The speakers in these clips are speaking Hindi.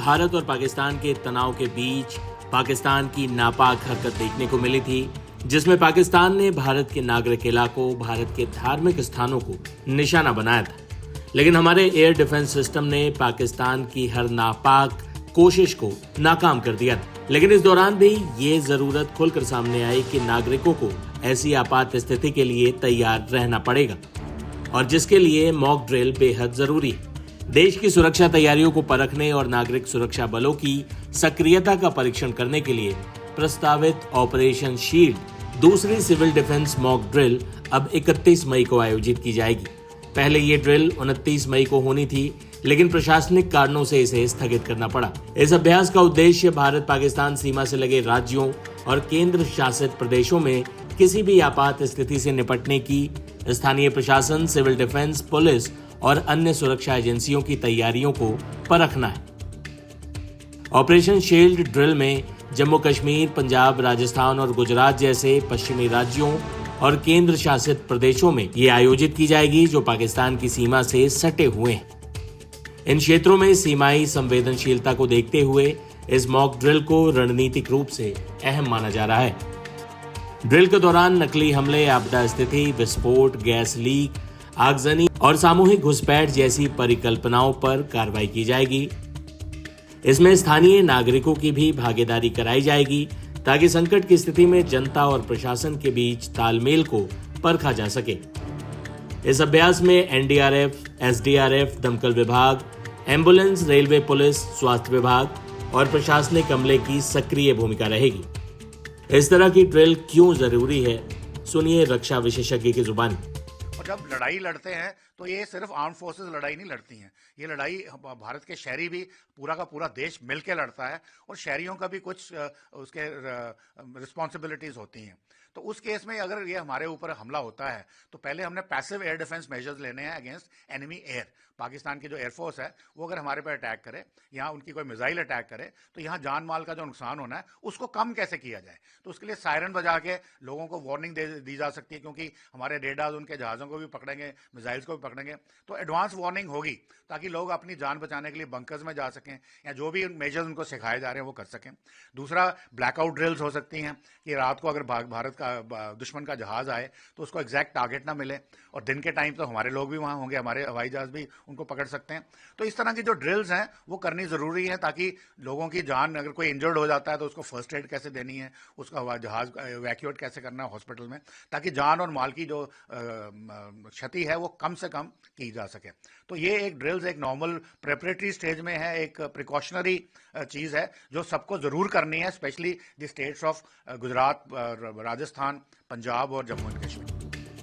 भारत और पाकिस्तान के तनाव के बीच पाकिस्तान की नापाक हरकत देखने को मिली थी, जिसमें पाकिस्तान ने भारत के नागरिक इलाकों, भारत के धार्मिक स्थानों को निशाना बनाया था। लेकिन हमारे एयर डिफेंस सिस्टम ने पाकिस्तान की हर नापाक कोशिश को नाकाम कर दिया था। लेकिन इस दौरान भी ये जरूरत खुलकर सामने आई कि नागरिकों को ऐसी आपात स्थिति के लिए तैयार रहना पड़ेगा और जिसके लिए मॉक ड्रिल बेहद जरूरी है। देश की सुरक्षा तैयारियों को परखने और नागरिक सुरक्षा बलों की सक्रियता का परीक्षण करने के लिए प्रस्तावित ऑपरेशन शील्ड दूसरी सिविल डिफेंस मॉक ड्रिल अब 31 मई को आयोजित की जाएगी। पहले ये ड्रिल 29 मई को होनी थी, लेकिन प्रशासनिक कारणों से इसे स्थगित करना पड़ा। इस अभ्यास का उद्देश्य भारत पाकिस्तान सीमा से लगे राज्यों और केंद्र शासित प्रदेशों में किसी भी आपात स्थिति से निपटने की स्थानीय प्रशासन, सिविल डिफेंस, पुलिस और अन्य सुरक्षा एजेंसियों की तैयारियों को परखना है। ऑपरेशन शील्ड ड्रिल में जम्मू कश्मीर, पंजाब, राजस्थान और गुजरात जैसे पश्चिमी राज्यों और केंद्र शासित प्रदेशों में ये आयोजित की जाएगी जो पाकिस्तान की सीमा से सटे हुए हैं। इन क्षेत्रों में सीमाई संवेदनशीलता को देखते हुए इस मॉक ड्रिल को रणनीतिक रूप से अहम माना जा रहा है। ड्रिल के दौरान नकली हमले, आपदा स्थिति, विस्फोट, गैस लीक, आगजनी और सामूहिक घुसपैठ जैसी परिकल्पनाओं पर कार्रवाई की जाएगी। इसमें स्थानीय नागरिकों की भी भागीदारी कराई जाएगी ताकि संकट की स्थिति में जनता और प्रशासन के बीच तालमेल को परखा जा सके। इस अभ्यास में एनडीआरएफ, एसडीआरएफ, दमकल विभाग, एम्बुलेंस, रेलवे पुलिस, स्वास्थ्य विभाग और प्रशासनिक अमले की सक्रिय भूमिका रहेगी। इस तरह की ड्रिल क्यों जरूरी है, सुनिए रक्षा विशेषज्ञ की जुबानी। और जब लड़ाई लड़ते हैं तो ये सिर्फ आर्म फोर्सेस लड़ाई नहीं लड़ती हैं, ये लड़ाई भारत के शहरी भी पूरा का पूरा देश मिलकर लड़ता है और शहरियों का भी कुछ उसके रिस्पॉन्सिबिलिटीज होती हैं। तो उस केस में अगर ये हमारे ऊपर हमला होता है तो पहले हमने पैसिव एयर डिफेंस मेजर्स लेने हैं अगेंस्ट एनिमी एयर। पाकिस्तान की जो एयरफोर्स है वो अगर हमारे पे अटैक करे, यहाँ उनकी कोई मिसाइल अटैक करे, तो यहाँ जान माल का जो नुकसान होना है उसको कम कैसे किया जाए। तो उसके लिए सायरन बजा के लोगों को वार्निंग दी जा सकती है, क्योंकि हमारे रेडार्स उनके जहाज़ों को भी पकड़ेंगे, मिसाइल्स को भी पकड़ेंगे, तो एडवांस वार्निंग होगी ताकि लोग अपनी जान बचाने के लिए बंकर्स में जा सकें या जो भी मेजर्स उनको सिखाए जा रहे हैं वो कर सकें। दूसरा, ब्लैकआउट ड्रिल्स हो सकती हैं कि रात को अगर भारत का दुश्मन का जहाज आए तो उसको एग्जैक्ट टारगेट ना मिले, और दिन के टाइम तो हमारे लोग भी वहाँ होंगे, हमारे हवाई जहाज भी उनको पकड़ सकते हैं। तो इस तरह की जो ड्रिल्स हैं वो करनी ज़रूरी है ताकि लोगों की जान, अगर कोई इंजर्ड हो जाता है तो उसको फर्स्ट एड कैसे देनी है, उसका जहाज इवैक्यूएट कैसे करना है हॉस्पिटल में, ताकि जान और माल की जो क्षति है वो कम से कम की जा सके। तो ये एक ड्रिल्स एक नॉर्मल प्रेपरेटरी स्टेज में है, एक प्रिकॉशनरी चीज़ है जो सबको ज़रूर करनी है, specially the states of Gujarat, Rajasthan, Punjab और जम्मू एंड कश्मीर।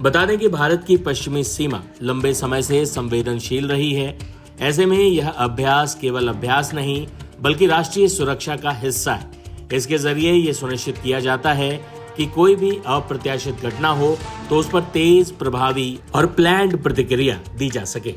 बता दें कि भारत की पश्चिमी सीमा लंबे समय से संवेदनशील रही है। ऐसे में यह अभ्यास केवल अभ्यास नहीं बल्कि राष्ट्रीय सुरक्षा का हिस्सा है। इसके जरिए यह सुनिश्चित किया जाता है कि कोई भी अप्रत्याशित घटना हो तो उस पर तेज, प्रभावी और प्लान्ड प्रतिक्रिया दी जा सके।